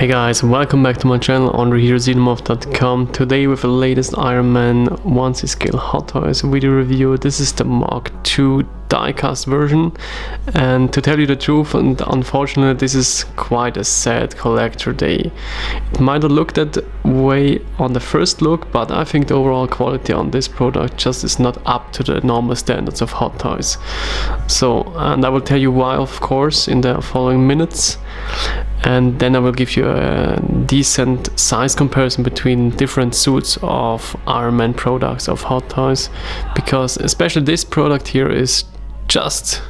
Hey guys, welcome back to my channel, Andre here, xenomorph.com. Today with the latest Iron Man 1C scale Hot Toys video review. This is the Mark II diecast version, and to tell you the truth, and unfortunately this is quite a sad collector day. It might not look that way on the first look, but I think the overall quality on this product just is not up to the normal standards of Hot Toys. And I will tell you why, of course, in the following minutes. And then I will give you a decent size comparison between different suits of Iron Man products of Hot Toys, because especially this product here is just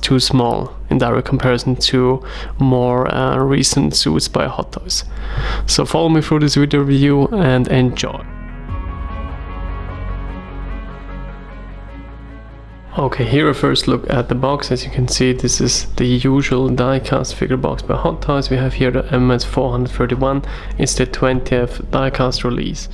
too small in direct comparison to more recent suits by Hot Toys. So follow me through this video review and enjoy. Okay, here a first look at the box. As you can see, this is the usual diecast figure box by Hot Toys. We have here the MMS431. It's the 20th diecast release.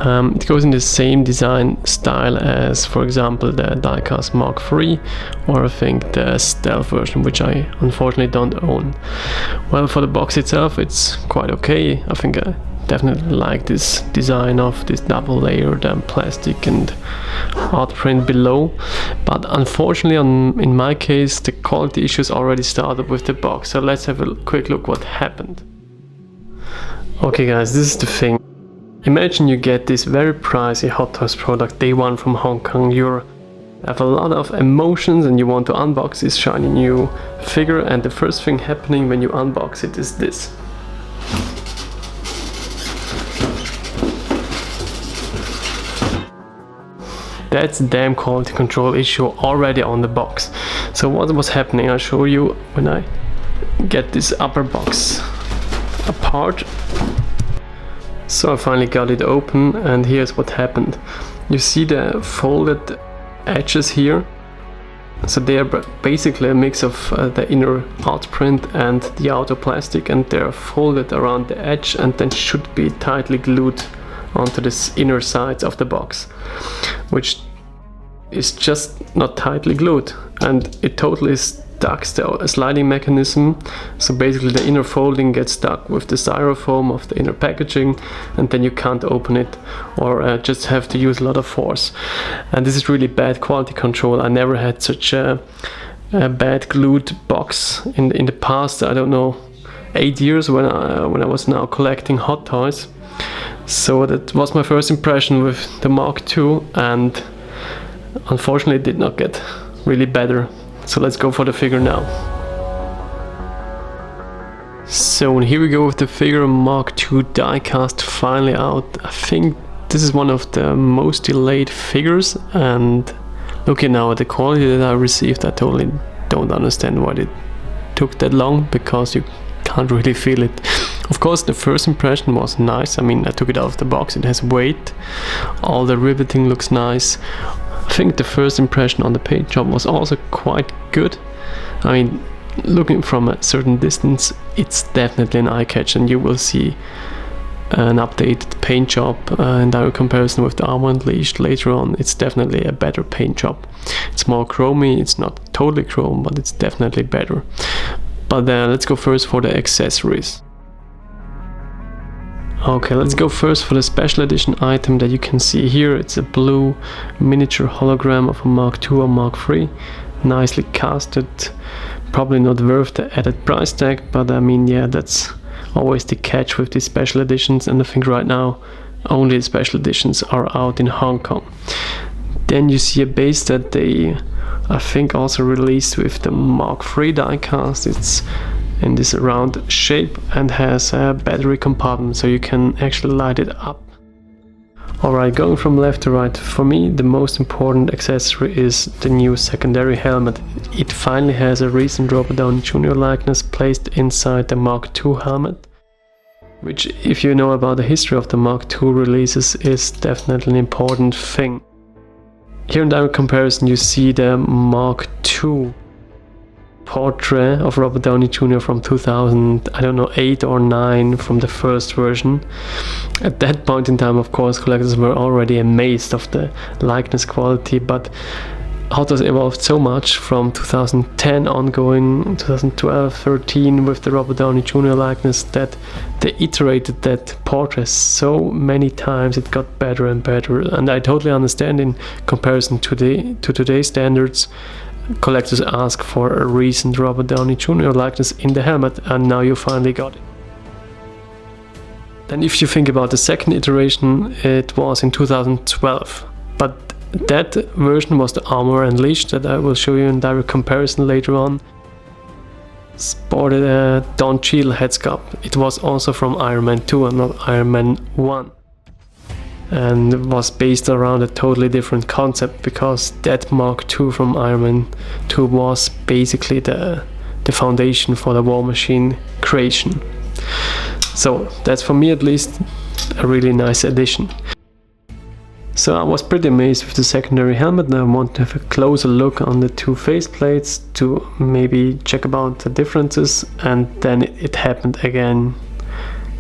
It goes in the same design style as, for example, the diecast Mark III, or I think the stealth version, which I unfortunately don't own. Well, for the box itself, it's quite okay. I think I definitely like this design of this double layered plastic and art print below, but unfortunately in my case the quality issues already started with the box. So let's have a quick look what happened. Okay guys, this is the thing. Imagine you get this very pricey Hot Toys product day one from Hong Kong. You have a lot of emotions and you want to unbox this shiny new figure, and the first thing happening when you unbox it is this. That's a damn quality control issue already on the box. So what was happening, I'll show you when I get this upper box apart. So I finally got it open, and here's what happened. You see the folded edges here. So they are basically a mix of the inner art print and the outer plastic, and they're folded around the edge and then should be tightly glued onto this inner sides of the box, which is just not tightly glued, and it totally stuck the sliding mechanism. So basically the inner folding gets stuck with the styrofoam of the inner packaging, and then you can't open it, or just have to use a lot of force. And this is really bad quality control. I never had such a bad glued box in the past, I don't know, 8 years when I was now collecting Hot Toys. So that was my first impression with the Mark II, and unfortunately it did not get really better. So let's go for the figure now. So here we go with the figure, Mark II diecast finally out. I think this is one of the most delayed figures, and looking now at the quality that I received, I totally don't understand why it took that long, because you can't really feel it. Of course, the first impression was nice. I mean, I took it out of the box, it has weight, all the riveting looks nice. I think the first impression on the paint job was also quite good. I mean, looking from a certain distance, it's definitely an eye catch, and you will see an updated paint job in direct comparison with the Armor Unleashed later on. It's definitely a better paint job. It's more chromy, it's not totally chrome, but it's definitely better. But let's go first for the accessories. Okay, let's go first for the special edition item that you can see here. It's a blue miniature hologram of a Mark II or Mark III, nicely casted. Probably not worth the added price tag, but I mean, yeah, that's always the catch with these special editions, and I think right now only the special editions are out in Hong Kong. Then you see a base that they, I think, also released with the Mark III diecast. It's in this round shape and has a battery compartment, so you can actually light it up. Alright, going from left to right, for me the most important accessory is the new secondary helmet. It finally has a recent Robert Downey Jr. likeness placed inside the Mark II helmet, which, if you know about the history of the Mark II releases, is definitely an important thing. Here in direct comparison you see the Mark II portrait of Robert Downey Jr. from 2008 or 9 from the first version. At that point in time, of course, collectors were already amazed of the likeness quality, but autos evolved so much from 2010 ongoing, 2012, 13 with the Robert Downey Jr. likeness, that they iterated that portrait so many times. It got better and better, and I totally understand in comparison to today's standards. Collectors ask for a recent Robert Downey Jr. likeness in the helmet, and now you finally got it. Then if you think about the second iteration, it was in 2012, but that version was the Armor Unleashed that I will show you in direct comparison later on. Sported a Don Cheadle headscarf. It was also from Iron Man 2 and not Iron Man 1. And it was based around a totally different concept, because that Mark II from Iron Man 2 was basically the foundation for the War Machine creation. So that's, for me at least, a really nice addition. So I was pretty amazed with the secondary helmet, and I want to have a closer look on the two faceplates to maybe check about the differences, and then it happened again.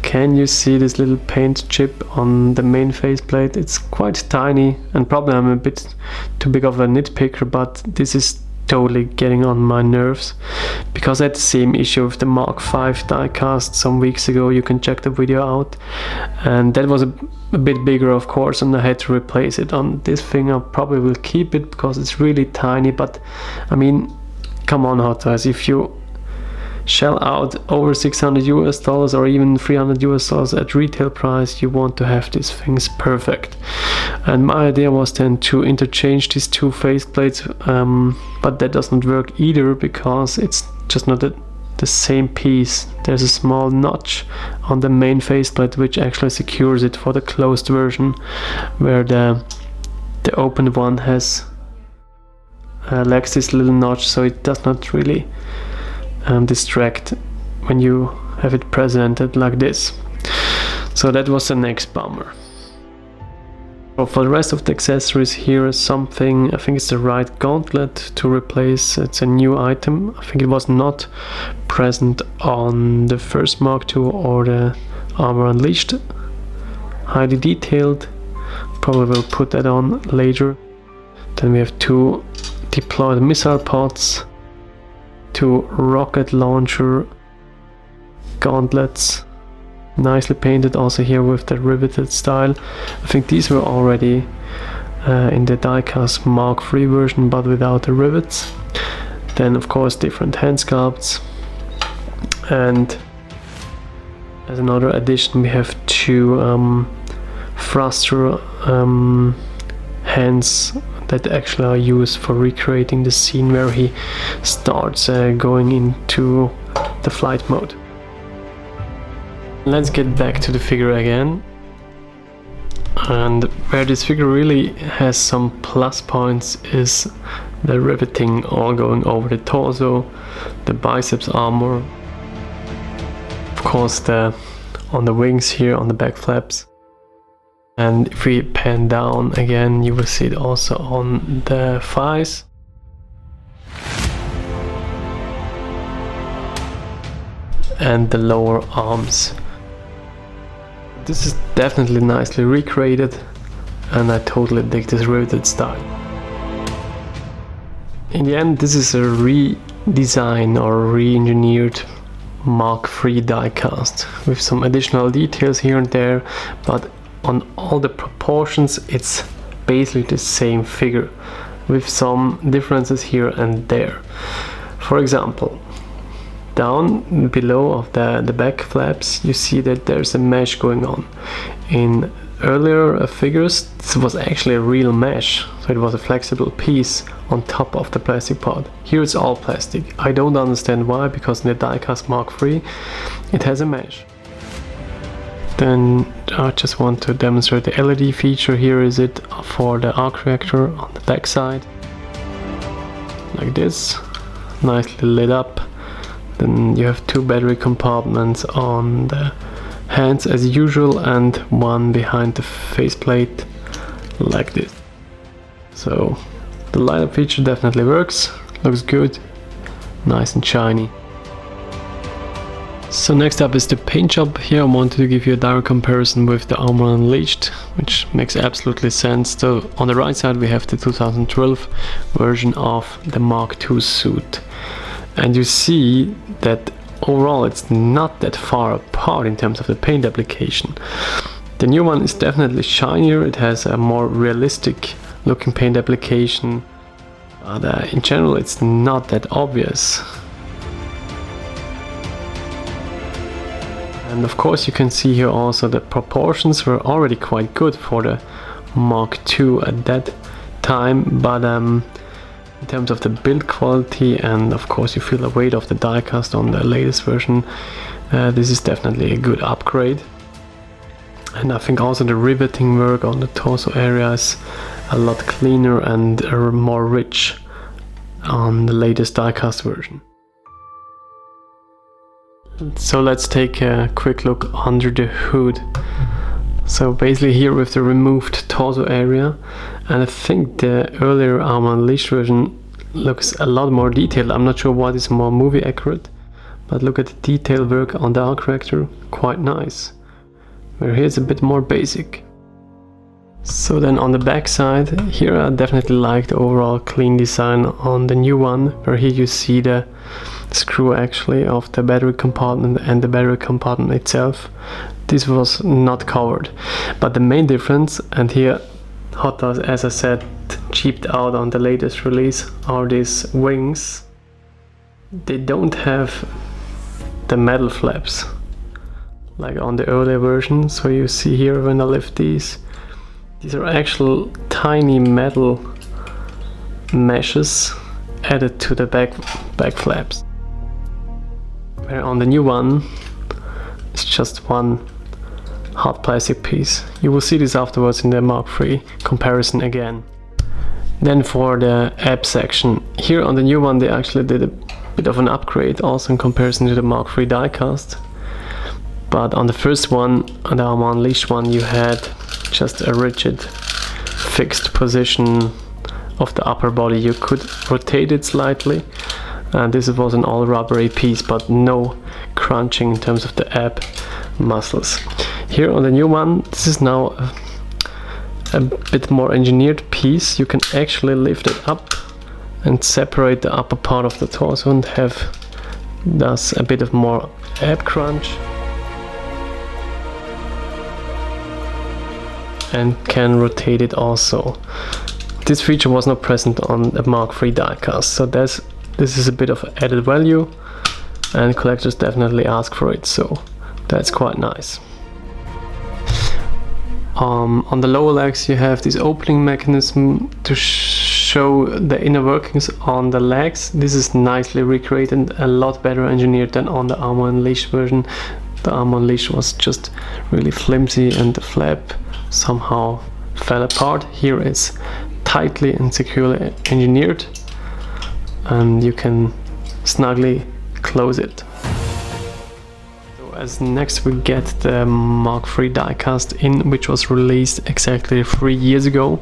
Can you see this little paint chip on the main faceplate? It's quite tiny, and probably I'm a bit too big of a nitpicker, but this is totally getting on my nerves, because I had the same issue with the Mark V diecast some weeks ago. You can check the video out, and that was a bit bigger, of course, and I had to replace it. On this thing I probably will keep it because it's really tiny, but I mean, come on, Hot Toys, if you shell out over $600 or even $300 at retail price, you want to have these things perfect. And my idea was then to interchange these two faceplates, but that does not work either, because it's just not the same piece. There's a small notch on the main faceplate which actually secures it for the closed version, where the open one has lacks this little notch, so it does not really distract when you have it presented like this. So that was the next bummer. So for the rest of the accessories, here is something, I think it's the right gauntlet to replace. It's a new item. I think it was not present on the first Mark II or the Armor Unleashed. Highly detailed. Probably will put that on later. Then we have two deployed missile pods, two rocket launcher gauntlets, nicely painted also here with the riveted style. I think these were already in the diecast Mark III version, but without the rivets. Then of course different hand sculpts, and as another addition we have two thruster hands that actually are used for recreating the scene where he starts going into the flight mode. Let's get back to the figure again, and where this figure really has some plus points is the riveting all going over the torso, the biceps armor, of course on the wings here, on the back flaps. And if we pan down again, you will see it also on the thighs. And the lower arms. This is definitely nicely recreated, and I totally dig this riveted style. In the end, this is a redesign or re-engineered Mark III diecast with some additional details here and there, but on all the proportions it's basically the same figure with some differences here and there. For example, down below of the back flaps you see that there's a mesh going on. In earlier figures this was actually a real mesh, so it was a flexible piece on top of the plastic pod. Here it's all plastic. I don't understand why, because in the diecast Mark III it has a mesh. Then I just want to demonstrate the LED feature. Here is it for the arc reactor on the back side, like this, nicely lit up. Then you have two battery compartments on the hands as usual, and one behind the faceplate like this. So the light up feature definitely works, looks good, nice and shiny. So next up is the paint job. Here I wanted to give you a direct comparison with the Armor Unleashed, which makes absolutely sense. So on the right side we have the 2012 version of the Mark II suit. And you see that overall it's not that far apart in terms of the paint application. The new one is definitely shinier, it has a more realistic looking paint application, but in general it's not that obvious. And of course you can see here also the proportions were already quite good for the Mark II at that time, but in terms of the build quality, and of course you feel the weight of the diecast on the latest version, this is definitely a good upgrade. And I think also the riveting work on the torso area is a lot cleaner and more rich on the latest diecast version. So let's take a quick look under the hood. So basically here with the removed torso area, and I think the earlier Armor Unleashed version looks a lot more detailed. I'm not sure what is more movie accurate, but look at the detail work on the arc reactor, quite nice. Where here it's a bit more basic. So then on the back side, here I definitely like the overall clean design on the new one, where here you see the screw actually of the battery compartment and the battery compartment itself. This was not covered, but the main difference, and here Hot Toys, as I said, cheaped out on the latest release, are these wings. They don't have the metal flaps like on the earlier version. So you see here when I lift these are actual tiny metal meshes added to the back flaps. Where on the new one it's just one hard plastic piece. You will see this afterwards in the Mark III comparison again. Then for the ab section, here on the new one they actually did a bit of an upgrade also in comparison to the Mark III diecast. But on the first one, on the Armor Unleashed one, you had just a rigid fixed position of the upper body. You could rotate it slightly, and this was an all rubbery piece, but no crunching in terms of the ab muscles. Here on the new one, this is now a bit more engineered piece. You can actually lift it up and separate the upper part of the torso and have thus a bit of more ab crunch, and can rotate it also. This feature was not present on the Mark III diecast, so this is a bit of added value, and collectors definitely ask for it, so that's quite nice. On the lower legs you have this opening mechanism to show the inner workings on the legs. This is nicely recreated, a lot better engineered than on the Armor Unleashed version. The Armor Unleashed was just really flimsy and the flap somehow fell apart. Here it's tightly and securely engineered, and you can snugly close it. So as next we get the Mark III diecast in, which was released exactly 3 years ago,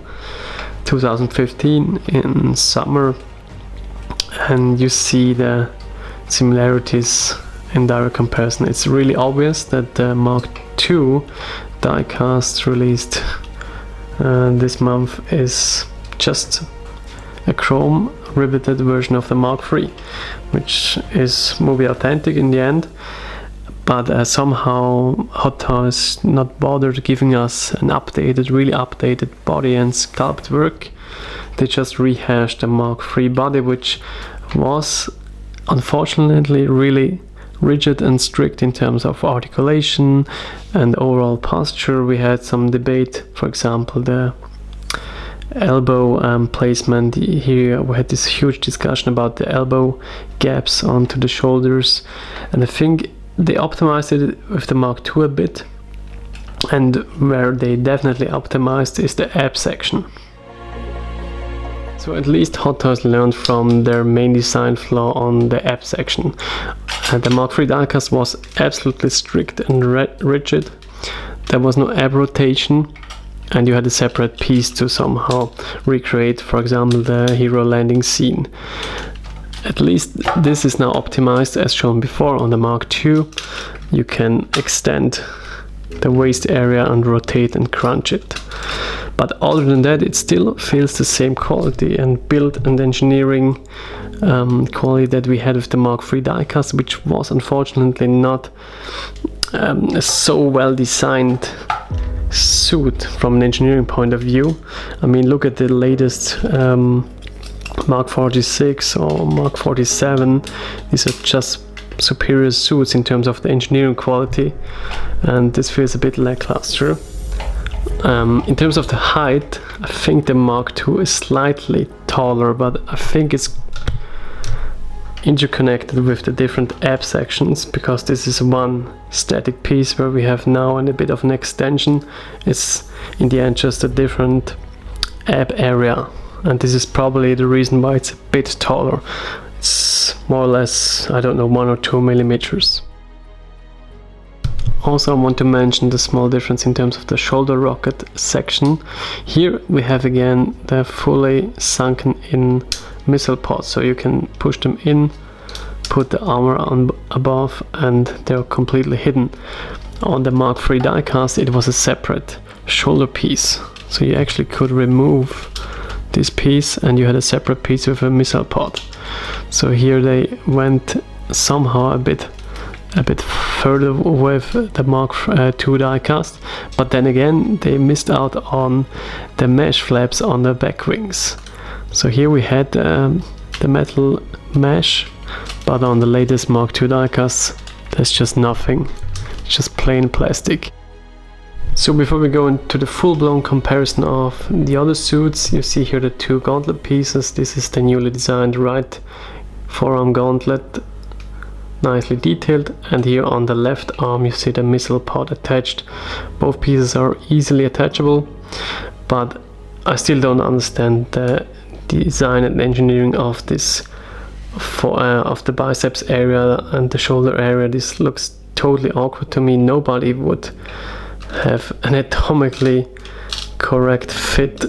2015 in summer, and you see the similarities in direct comparison. It's really obvious that the Mark II diecast released this month is just a chrome riveted version of the Mark III, which is movie authentic in the end, but somehow Hot Toys not bothered giving us an updated, really updated body and sculpt work. They just rehashed the Mark III body, which was unfortunately really rigid and strict in terms of articulation and overall posture. We had some debate, for example the elbow placement. Here we had this huge discussion about the elbow gaps onto the shoulders, and I think they optimized it with the Mark II a bit, and where they definitely optimized is the ab section. So at least Hot Toys learned from their main design flaw on the ab section. The Mark III diecast was absolutely strict and rigid. There was no ab rotation, and you had a separate piece to somehow recreate, for example, the hero landing scene. at least this is now optimized as shown before on the Mark II. You can extend the waist area and rotate and crunch it. But other than that, it still feels the same quality and build and engineering quality that we had with the Mark III diecast, which was unfortunately not a so well designed suit from an engineering point of view. I mean, look at the latest Mark 46 or Mark 47. These are just superior suits in terms of the engineering quality, and this feels a bit lackluster. In terms of the height, I think the Mark II is slightly taller, but I think it's interconnected with the different ab sections, because this is one static piece where we have now a bit of an extension. It's in the end just a different ab area, and this is probably the reason why it's a bit taller. It's more or less, I don't know, 1 or 2 millimeters. Also, I want to mention the small difference in terms of the shoulder rocket section. Here we have again the fully sunken in missile pods, so you can push them in, put the armor on above, and they're completely hidden. On the Mark III diecast it was a separate shoulder piece, so you actually could remove this piece and you had a separate piece with a missile pod. So here they went somehow a bit further with the Mark II diecast, but then again they missed out on the mesh flaps on the back wings. So here we had the metal mesh, but on the latest Mark II diecast there's just nothing, it's just plain plastic. So before we go into the full-blown comparison of the other suits, you see here the 2 gauntlet pieces. This is the newly designed right forearm gauntlet, nicely detailed, and here on the left arm you see the missile pod attached. Both pieces are easily attachable, but I still don't understand the design and engineering of this of the biceps area and the shoulder area. This looks totally awkward to me. Nobody would have an anatomically correct fit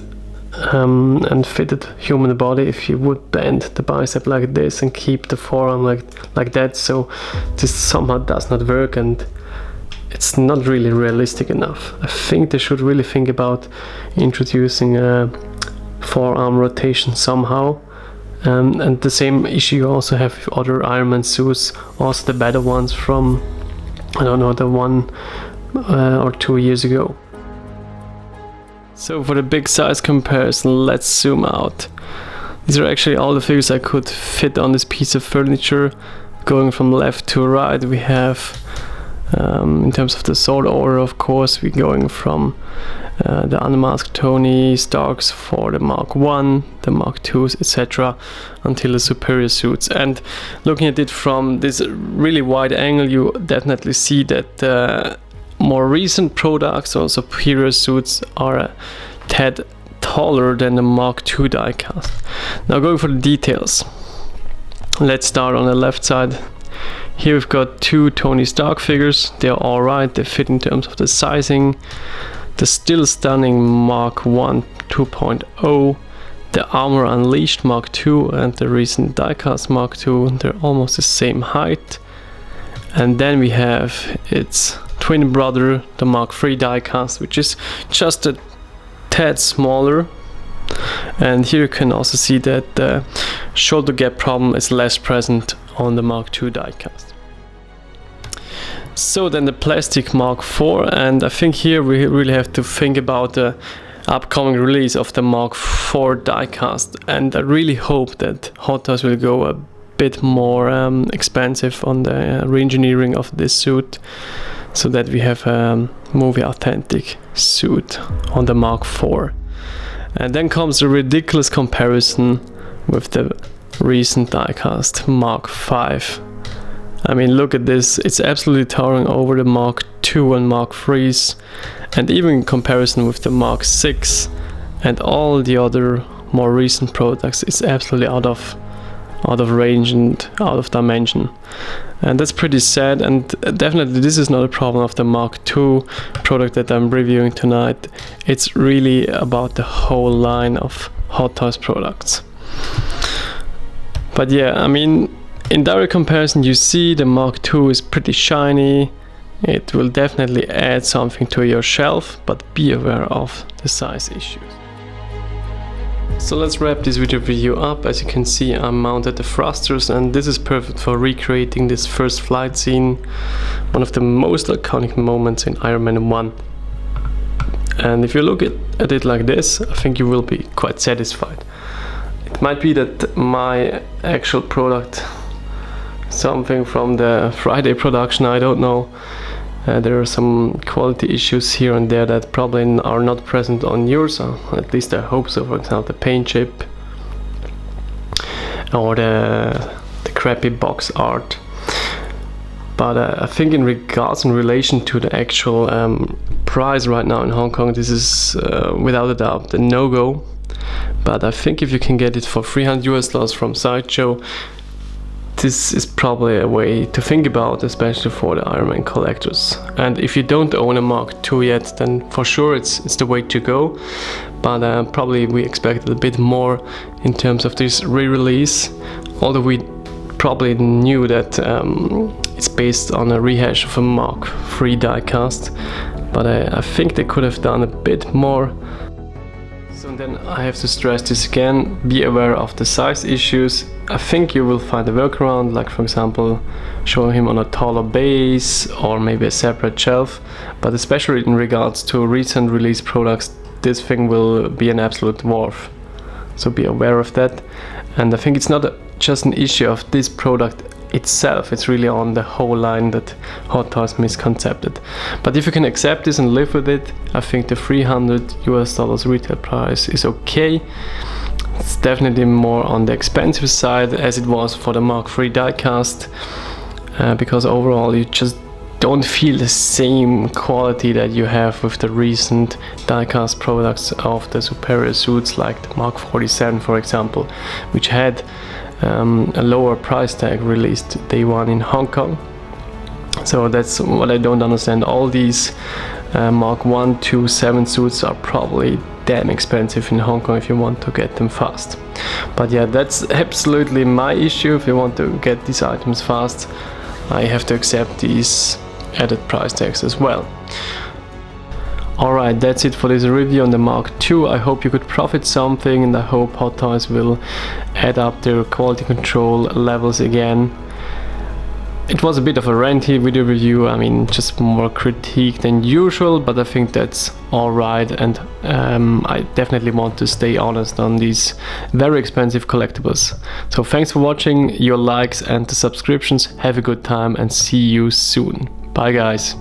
and fitted human body if you would bend the bicep like this and keep the forearm like that. So this somehow does not work, and it's not really realistic enough. I think they should really think about introducing a forearm rotation somehow. And the same issue you also have with other Iron Man suits, also the better ones from, I don't know, the 1 or 2 years ago. So for the big size comparison, let's zoom out. These are actually all the figures I could fit on this piece of furniture. Going from left to right, we have, in terms of the sword order, of course, we're going from the unmasked Tony Starks for the Mark I, the Mark IIs, etc., until the superior suits. And looking at it from this really wide angle, you definitely see that more recent products or superior suits are a tad taller than the Mark II diecast. Now going for the details, let's start on the left side. Here we've got 2 Tony Stark figures. They're alright, they fit in terms of the sizing. The still stunning Mark I 2.0, the Armor Unleashed Mark II, and the recent diecast Mark II, they're almost the same height. And then we have its twin brother, the Mark III diecast, which is just a tad smaller. And here you can also see that the shoulder gap problem is less present on the Mark II diecast. So then the plastic Mark IV, and I think here we really have to think about the upcoming release of the Mark IV diecast, and I really hope that Hot Toys will go a bit more expensive on the re-engineering of this suit, so that we have a movie authentic suit on the Mark IV. And then comes the ridiculous comparison with the recent diecast Mark V. I mean, look at this, it's absolutely towering over the Mark II and Mark IIIs, and even in comparison with the Mark VI and all the other more recent products, it's absolutely out of range and out of dimension. And that's pretty sad, and definitely this is not a problem of the Mark II product that I'm reviewing tonight. It's really about the whole line of Hot Toys products. But yeah, I mean, in direct comparison, you see the Mark II is pretty shiny. It will definitely add something to your shelf, but be aware of the size issues. So let's wrap this video up. As you can see, I mounted the thrusters, and this is perfect for recreating this first flight scene, one of the most iconic moments in Iron Man 1. And if you look at it like this, I think you will be quite satisfied. It might be that my actual product, something from the Friday production, I don't know. There are some quality issues here and there that probably are not present on yours, at least I hope so. For example, the paint chip or the crappy box art. But I think in relation to the actual price right now in Hong Kong, this is without a doubt a no-go. But I think if you can get it for $300 from Sideshow, this is probably a way to think about, especially for the Iron Man collectors. And if you don't own a Mark II yet, then for sure it's the way to go. But probably we expected a bit more in terms of this re-release, although we probably knew that it's based on a rehash of a Mark III diecast. But I think they could have done a bit more. So then I have to stress this again, be aware of the size issues. I think you will find a workaround, like for example showing him on a taller base or maybe a separate shelf, but especially in regards to recent release products, this thing will be an absolute dwarf. So be aware of that. And I think it's not just an issue of this product itself, it's really on the whole line that Hot Toys misconcepted. But if you can accept this and live with it, I think the $300 retail price is okay. It's definitely more on the expensive side as it was for the Mark III diecast, because overall you just don't feel the same quality that you have with the recent diecast products of the superior suits like the Mark 47, for example, which had a lower price tag released day one in Hong Kong. So that's what I don't understand. All these Mark 1, 2, 7 suits are probably damn expensive in Hong Kong if you want to get them fast. But yeah, that's absolutely my issue. If you want to get these items fast, I have to accept these added price tags as well. Alright, that's it for this review on the Mark II. I hope you could profit something, and I hope Hot Toys will add up their quality control levels again. It was a bit of a ranty video review, I mean just more critique than usual, but I think that's alright, and I definitely want to stay honest on these very expensive collectibles. So thanks for watching, your likes and the subscriptions, have a good time and see you soon. Bye guys.